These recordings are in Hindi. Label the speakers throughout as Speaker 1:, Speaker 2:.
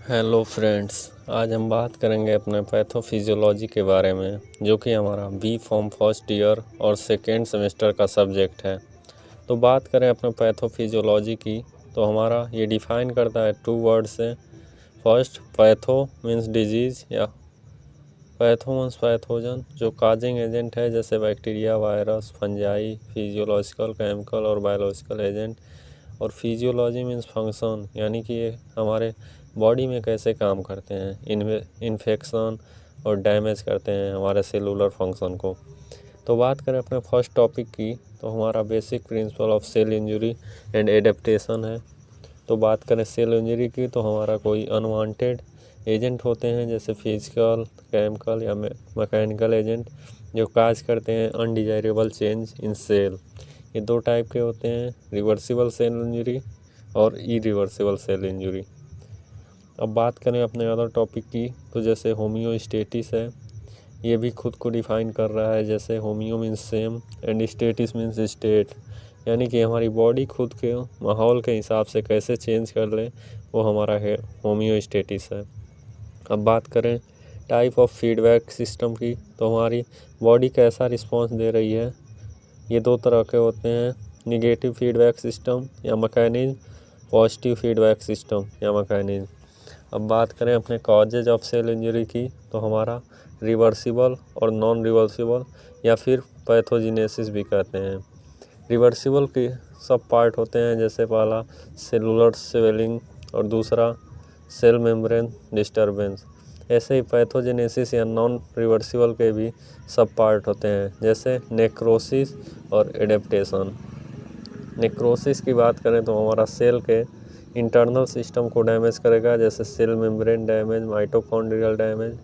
Speaker 1: हेलो फ्रेंड्स, आज हम बात करेंगे अपने पैथोफिजियोलॉजी के बारे में, जो कि हमारा बी फॉर्म फर्स्ट ईयर और सेकेंड सेमेस्टर का सब्जेक्ट है। तो बात करें अपने पैथोफिजियोलॉजी की, तो हमारा ये डिफ़ाइन करता है 2 वर्ड से। फर्स्ट, पैथो मीन्स डिजीज़ या पैथो मीन्स पैथोजन, जो काजिंग एजेंट है, जैसे bacteria, virus, fungi, physiological, chemical और बायोलॉजिकल एजेंट। और फिजियोलॉजी मीन्स फंक्शन, यानी कि ये हमारे बॉडी में कैसे काम करते हैं, इन्फेक्शन और डैमेज करते हैं हमारे सेलुलर फंक्शन को। तो बात करें अपने फर्स्ट टॉपिक की, तो हमारा basic principle of cell injury and adaptation है। तो बात करें सेल इंजरी की, तो हमारा कोई अनवांटेड एजेंट होते हैं, जैसे फिजिकल, केमिकल या मैकेनिकल एजेंट, जो काज करते हैं अनडिजायरेबल चेंज इन सेल। ये 2 टाइप के होते हैं, रिवर्सिबल सेल इंजरी और इरिवर्सिबल सेल इंजरी। अब बात करें अपने अदर टॉपिक की, तो जैसे होम्योस्टेटिस है, ये भी खुद को डिफ़ाइन कर रहा है, जैसे homeo means same and stasis means state, यानी कि हमारी बॉडी खुद के माहौल के हिसाब से कैसे चेंज कर ले, वो हमारा है होम्योस्टेटिस है। अब बात करें टाइप ऑफ फीडबैक सिस्टम की, तो हमारी बॉडी कैसा रिस्पॉन्स दे रही है, ये 2 तरह के होते हैं, निगेटिव फीडबैक सिस्टम या मैकेनिज्म, पॉजिटिव फीडबैक सिस्टम या मैकेनिज्म। अब बात करें अपने कॉजेज ऑफ सेल इंजरी की, तो हमारा रिवर्सिबल और नॉन रिवर्सिबल या फिर पैथोजिनेसिस भी कहते हैं। रिवर्सिबल के सब पार्ट होते हैं, जैसे पहला सेलुलर स्वेलिंग और दूसरा सेल मेम्ब्रेन डिस्टर्बेंस। ऐसे ही पैथोजेनेसिस या नॉन रिवर्सिबल के भी सब पार्ट होते हैं, जैसे नेक्रोसिस और एडेप्टेशन। नेक्रोसिस की बात करें तो हमारा सेल के इंटरनल सिस्टम को डैमेज करेगा, जैसे cell membrane damage, mitochondrial damage,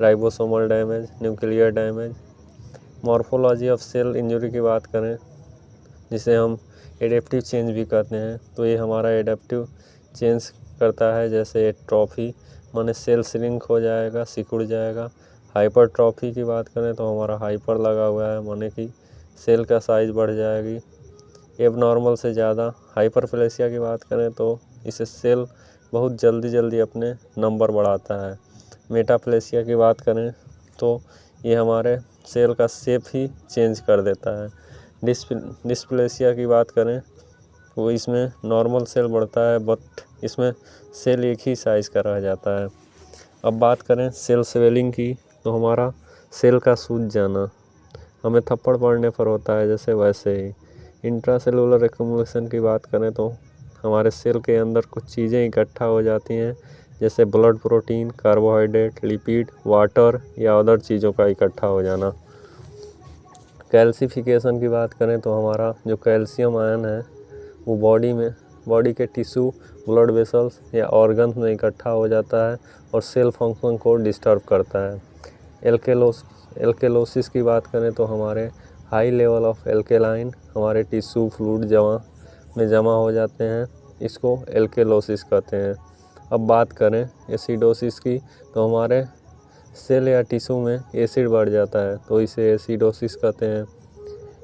Speaker 1: ribosomal damage, nuclear damage. Morphology of cell injury की बात करें, जिसे हम एडेप्टिव चेंज भी कहते हैं, तो ये हमारा एडेप्टिव चेंज करता है, जैसे एट्रोफी माने सेल श्रिंक हो जाएगा, सिकुड़ जाएगा। हाइपरट्रॉफी की बात करें तो हमारा हाइपर लगा हुआ है, माने कि सेल का साइज बढ़ जाएगी एबनॉर्मल से ज़्यादा। हाइपरप्लेसिया की बात करें तो इसे सेल बहुत जल्दी अपने नंबर बढ़ाता है। मेटाप्लेसिया की बात करें तो ये हमारे सेल का शेप ही चेंज कर देता है। डिस्प्लेसिया की बात करें तो इसमें नॉर्मल सेल बढ़ता है, बट इसमें सेल एक ही साइज़ का रह जाता है। अब बात करें सेल स्वेलिंग की, तो हमारा सेल का सूज जाना हमें थप्पड़ पड़ने पर होता है, जैसे वैसे ही। इंट्रासेलुलर एक्युमुलेशन की बात करें तो हमारे सेल के अंदर कुछ चीज़ें इकट्ठा हो जाती हैं, जैसे blood, protein, carbohydrate, lipid, water या अदर चीज़ों का इकट्ठा हो जाना। कैल्सिफिकेशन की बात करें तो हमारा जो कैल्शियम आयन है वो बॉडी के टिश्यू, ब्लड वेसल्स या ऑर्गन्स में इकट्ठा हो जाता है और सेल फंक्शन को डिस्टर्ब करता है। एल्केलोसिस की बात करें तो हमारे हाई लेवल ऑफ एल्केलाइन हमारे टिश्यू फ्लूइड जमा हो जाते हैं, इसको एल्केलोसिस कहते हैं। अब बात करें एसिडोसिस की, तो हमारे सेल या टिश्यू में एसिड बढ़ जाता है, तो इसे एसिडोसिस कहते हैं।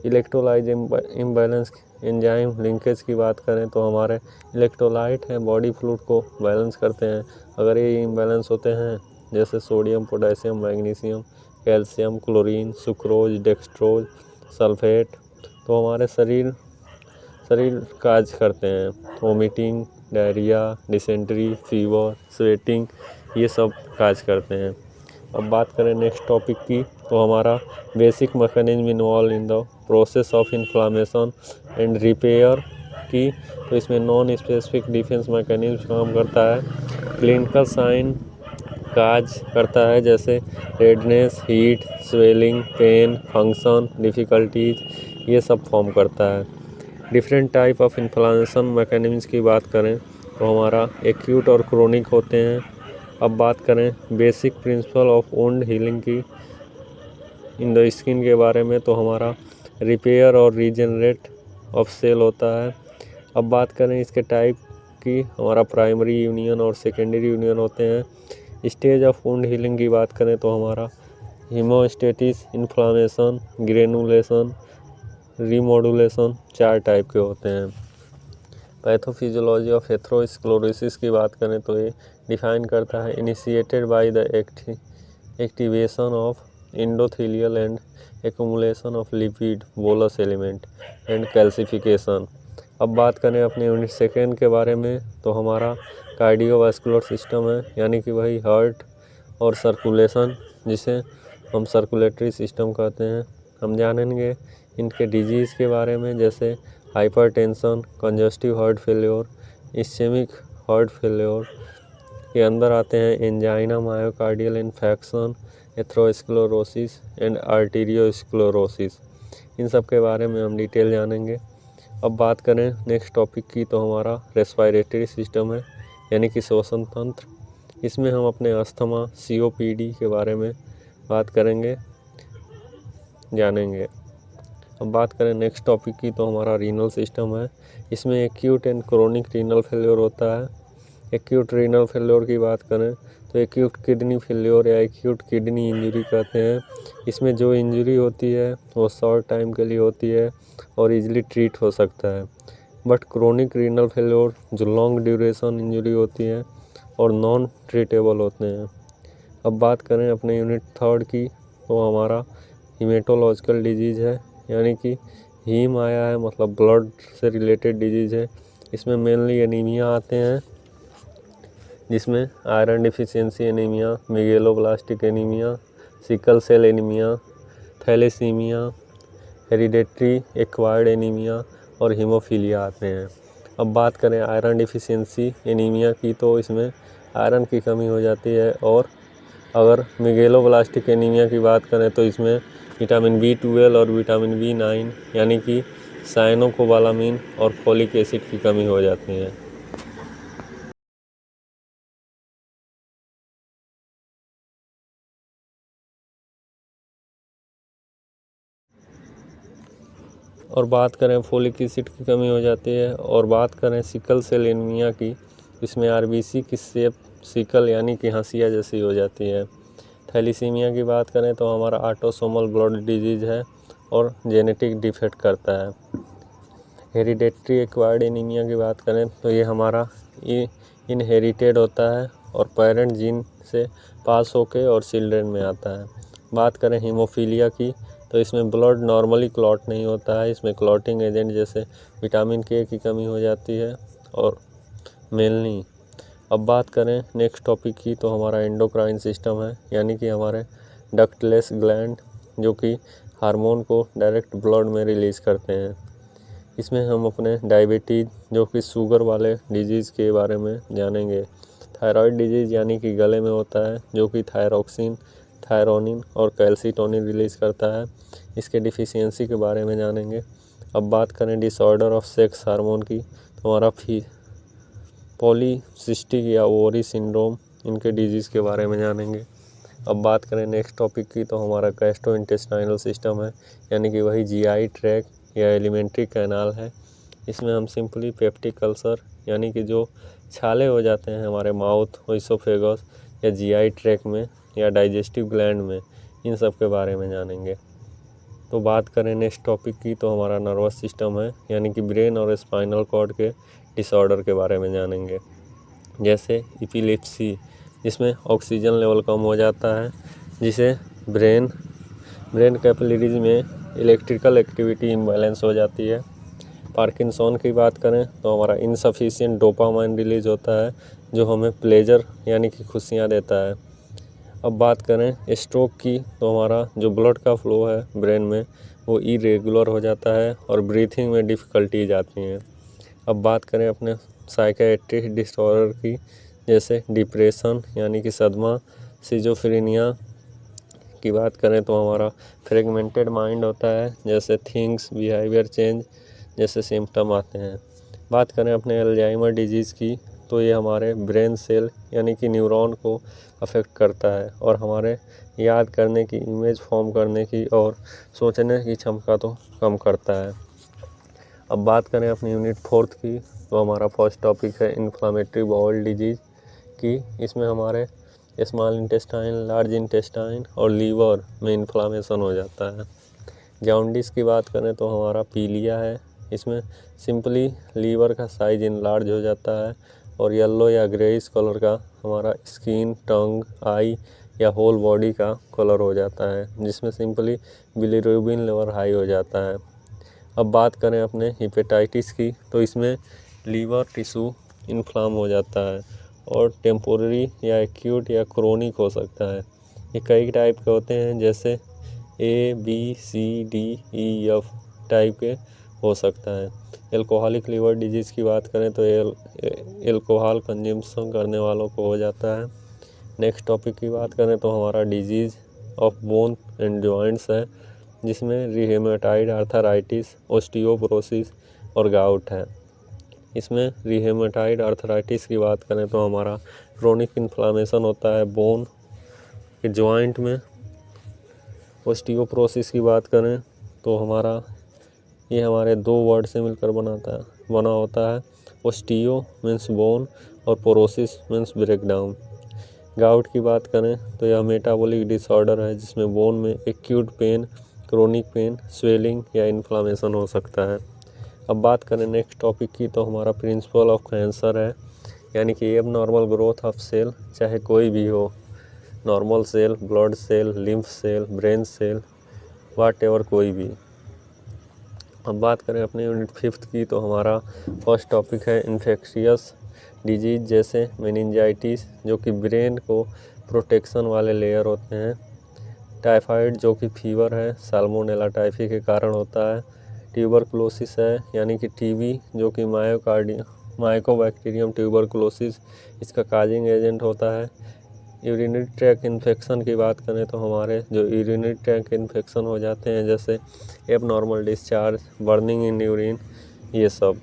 Speaker 1: इलेक्ट्रोलाइट इम्बैलेंस एंजाइम लिंकेज की बात करें तो हमारे इलेक्ट्रोलाइट हैं बॉडी फ्लूइड को बैलेंस करते हैं। अगर ये इम्बैलेंस होते हैं, जैसे sodium, potassium, magnesium, calcium, chlorine, sucrose, dextrose, sulphate, तो हमारे शरीर काज करते हैं। Vomiting, diarrhoea, dysentery, fever, sweating, ये सब काज करते हैं। अब बात करें नेक्स्ट टॉपिक की, तो हमारा basic mechanism involve in the process of inflammation and repair की, तो इसमें नॉन स्पेसिफिक डिफेंस मैकेनिज्म काम करता है। क्लिनिकल साइन काज करता है, जैसे redness, heat, swelling, pain, function difficulties, ये सब फॉर्म करता है। Different type of inflammation mechanism की बात करें तो हमारा एक्यूट और क्रोनिक होते हैं। अब बात करें basic principle of wound healing की इन द स्किन के बारे में, तो हमारा रिपेयर और रीजनरेट ऑफ सेल होता है। अब बात करें इसके टाइप की, हमारा प्राइमरी यूनियन और सेकेंडरी यूनियन होते हैं। स्टेज ऑफ वुंड हीलिंग की बात करें तो हमारा हीमोस्टेटिस, इन्फ्लामेशन, ग्रेनुलेशन, रीमोडुलेशन 4 टाइप के होते हैं। पैथोफिजियोलॉजी ऑफ एथेरोस्क्लेरोसिस की बात करें तो ये डिफाइन करता है initiated by the activation of endothelial and accumulation of lipid bolus element and calcification. अब बात करें अपने यूनिट सेकेंड के बारे में तो हमारा कार्डियोवास्कुलर सिस्टम है, यानी कि वही हार्ट और सर्कुलेशन, जिसे हम सर्कुलेटरी सिस्टम कहते हैं। हम जानेंगे इनके डिजीज़ के बारे में, जैसे hypertension, congestive heart failure, ischemic heart failure के अंदर आते हैं angina, myocardial infection, atherosclerosis and arteriosclerosis. इन सब के बारे में हम डिटेल जानेंगे। अब बात करें नेक्स्ट टॉपिक की तो हमारा रेस्पिरेटरी सिस्टम है, यानी कि श्वसन तंत्र। इसमें हम अपने अस्थमा, COPD के बारे में बात करेंगे, जानेंगे। अब बात करें नेक्स्ट टॉपिक की तो हमारा रीनल सिस्टम है। इसमें acute and chronic renal failure होता है। एक्यूट रीनल फेल्योर की बात करें तो एक्यूट किडनी फेल्योर या एक्यूट किडनी इंजरी कहते हैं। इसमें जो इंजरी होती है वो शॉर्ट टाइम के लिए होती है और इजीली ट्रीट हो सकता है। बट क्रोनिक रीनल फेल्योर जो लॉन्ग ड्यूरेशन इंजरी होती है और नॉन ट्रीटेबल होते हैं। अब बात करें अपने यूनिट थर्ड की तो हमारा हीमेटोलॉजिकल डिजीज़ है, यानी कि हीम आया है मतलब ब्लड से रिलेटेड डिजीज़ है। इसमें मेनली एनीमिया आते हैं, जिसमें iron deficiency anaemia, megaloblastic anaemia, sickle cell anaemia, thalassaemia, hereditary acquired anaemia और हीमोफीलिया आते हैं। अब बात करें आयरन डिफिशियंसी एनीमिया की तो इसमें आयरन की कमी हो जाती है, और अगर मेगेलोब्लास्टिक एनीमिया की बात करें तो इसमें विटामिन B12 और विटामिन B9 यानी कि साइनोकोबालामिन और फोलिक एसिड की कमी हो जाती है। और बात करें फोलिक एसिड की कमी हो जाती है। और बात करें सिकल सेल एनीमिया की, इसमें RBC की शेप सिकल यानी कि हंसिया जैसी हो जाती है। थैलीसीमिया की बात करें तो हमारा ऑटोसोमल ब्लड डिजीज़ है और जेनेटिक डिफेक्ट करता है। हेरिडेटरी एक्वायर्ड एनीमिया की बात करें तो ये हमारा इनहेरिटेड होता है और पेरेंट जीन से पास होके और चिल्ड्रन में आता है। बात करें हीमोफीलिया की तो इसमें ब्लड नॉर्मली क्लॉट नहीं होता है, इसमें क्लॉटिंग एजेंट जैसे विटामिन K की कमी हो जाती है और मेनली। अब बात करें नेक्स्ट टॉपिक की तो हमारा एंडोक्राइन सिस्टम है, यानी कि हमारे डक्टलेस ग्लैंड जो कि हार्मोन को डायरेक्ट ब्लड में रिलीज़ करते हैं। इसमें हम अपने डायबिटीज़ जो कि शुगर वाले डिजीज़ के बारे में जानेंगे। थायराइड डिजीज़ यानी कि गले में होता है, जो कि थायरोक्सिन, थायरोनिन और कैल्सीटोनिन रिलीज़ करता है। इसके डिफिशियंसी के बारे में जानेंगे। अब बात करें डिसऑर्डर ऑफ सेक्स हार्मोन की तो हमारा पॉलीसिस्टिक या ओवरी सिंड्रोम, इनके डिजीज़ के बारे में जानेंगे। अब बात करें नेक्स्ट टॉपिक की तो हमारा गैस्ट्रोइंटेस्टाइनल सिस्टम है, यानी कि वही GI ट्रैक या एलिमेंट्री कैनाल है। इसमें हम सिंपली पेप्टिक अल्सर यानी कि जो छाले हो जाते हैं हमारे माउथ, इसोफेगस या GI ट्रैक में या डाइजेस्टिव ग्लैंड में, इन सब के बारे में जानेंगे। तो बात करें नेक्स्ट टॉपिक की तो हमारा नर्वस सिस्टम है, यानी कि ब्रेन और स्पाइनल कॉर्ड के डिसऑर्डर के बारे में जानेंगे, जैसे एपिलेप्सी जिसमें ऑक्सीजन लेवल कम हो जाता है, जिसे ब्रेन कैपिलरीज में इलेक्ट्रिकल एक्टिविटी इम्बैलेंस हो जाती है। पार्किंसन की बात करें तो हमारा इनसफिशिएंट डोपामाइन रिलीज होता है, जो हमें प्लेजर यानी कि खुशियाँ देता है। अब बात करें स्ट्रोक की तो हमारा जो ब्लड का फ्लो है ब्रेन में वो इरेगुलर हो जाता है और ब्रीथिंग में डिफ़िकल्टीज आती हैं। अब बात करें अपने साइकेट्रिक डिसऑर्डर की, जैसे डिप्रेशन यानी कि सदमा, सिजोफ्रेनिया की बात करें तो हमारा फ्रेगमेंटेड माइंड होता है, जैसे थिंग्स बिहेवियर चेंज जैसे सिम्टम आते हैं। बात करें अपने अल्जाइमर डिजीज़ की तो ये हमारे ब्रेन सेल यानी कि न्यूरॉन को अफेक्ट करता है और हमारे याद करने की, इमेज फॉर्म करने की और सोचने की क्षमता तो कम करता है। अब बात करें अपनी यूनिट फोर्थ की तो हमारा फर्स्ट टॉपिक है इन्फ्लामेटरी बाउल डिजीज़ की। इसमें हमारे स्मॉल इंटेस्टाइन, लार्ज इंटेस्टाइन और लीवर में इन्फ्लामेशन हो जाता है। जॉन्डिस की बात करें तो हमारा पीलिया है, इसमें सिंपली लीवर का साइज इनलार्ज हो जाता है और येलो या ग्रेइश कलर का हमारा स्किन, टंग, आई या होल बॉडी का कलर हो जाता है, जिसमें सिंपली बिलीरुबिन लेवल हाई हो जाता है। अब बात करें अपने हेपेटाइटिस की, तो इसमें लीवर टिश्यू इन्फ्लाम हो जाता है और टेम्पोररी या एक्यूट या क्रोनिक हो सकता है। ये कई टाइप के होते हैं, जैसे ABCDEF टाइप के हो सकता है। एल्कोहलिक लीवर डिजीज़ की बात करें तो एल्कोहल कंजम्पशन करने वालों को हो जाता है। नेक्स्ट टॉपिक की बात करें तो हमारा disease of bone and joints है, जिसमें रिहेमेटाइड आर्थराइटिस, ओस्टियोपोरोसिस और गाउट है। इसमें रिहेमेटाइड आर्थराइटिस की बात करें तो हमारा क्रोनिक इन्फ्लामेशन होता है बोन के जॉइंट में। ओस्टियोपोरोसिस की बात करें तो ये हमारे दो वर्ड से मिलकर बना होता है। ओस्टियो मीन्स बोन और पोरोसिस मीन्स ब्रेकडाउन। गाउट की बात करें तो यह मेटाबॉलिक डिसऑर्डर है, जिसमें बोन में acute pain, chronic pain, swelling या इन्फ्लामेशन हो सकता है। अब बात करें नेक्स्ट टॉपिक की, तो हमारा प्रिंसिपल ऑफ कैंसर है, यानी कि एबनॉर्मल ग्रोथ ऑफ सेल, चाहे कोई भी हो, normal cell, blood cell, lymph cell, brain cell, whatever कोई भी। अब बात करें अपने यूनिट 5th की, तो हमारा फर्स्ट टॉपिक है इन्फेक्शियस डिजीज़, जैसे मेनिंजाइटिस जो कि ब्रेन को प्रोटेक्शन वाले लेयर होते हैं, टाइफाइड जो कि फीवर है साल्मोनेला टाइफी के कारण होता है, ट्यूबरकुलोसिस है यानी कि टीबी जो कि माइकोबैक्टीरियम ट्यूबरकुलोसिस इसका काजिंग एजेंट होता है। यूरिनरी ट्रैक इन्फेक्शन की बात करें तो हमारे जो यूरिनरी ट्रैक इन्फेक्शन हो जाते हैं, जैसे abnormal discharge, burning in urine, ये सब।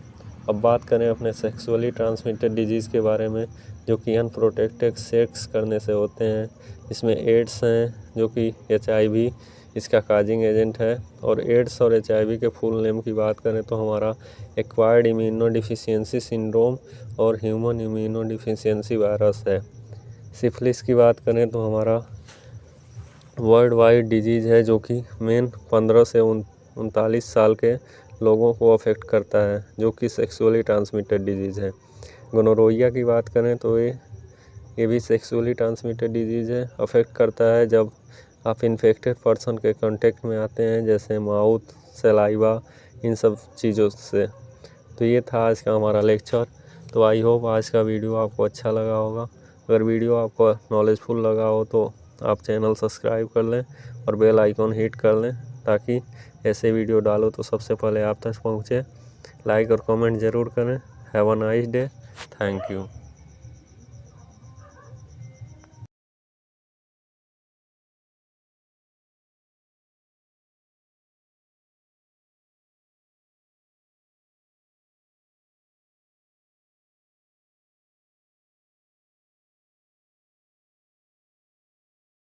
Speaker 1: अब बात करें अपने सेक्सुअली ट्रांसमिटेड डिजीज़ के बारे में, जो कि अनप्रोटेक्टेड सेक्स करने से होते हैं। इसमें एड्स हैं जो कि HIV इसका काजिंग एजेंट है, और एड्स और HIV के फुल नेम की बात करें तो हमारा एक्वायर्ड इम्यूनो डिफिशियंसी सिंड्रोम और ह्यूमन इम्यूनो डिफिशियंसी वायरस है। सिफिलिस की बात करें तो हमारा वर्ल्ड वाइड डिजीज़ है, जो कि मेन 15 से 39 साल के लोगों को अफेक्ट करता है, जो कि सेक्सुअली ट्रांसमिटेड डिजीज़ है। गोनोरोइया की बात करें तो ये भी सेक्सुअली ट्रांसमिटेड डिजीज़ है, अफेक्ट करता है जब आप इन्फेक्टेड पर्सन के कांटेक्ट में आते हैं, जैसे माउथ, सलाइवा, इन सब चीज़ों से। तो ये था आज का हमारा लेक्चर। तो आई होप आज का वीडियो आपको अच्छा लगा होगा। अगर वीडियो आपको नॉलेजफुल लगा हो तो आप चैनल सब्सक्राइब कर लें और बेल आइकॉन हिट कर लें, ताकि ऐसे वीडियो डालो तो सबसे पहले आप तक पहुँचे। लाइक और कमेंट ज़रूर करें। Have a nice day. Thank you.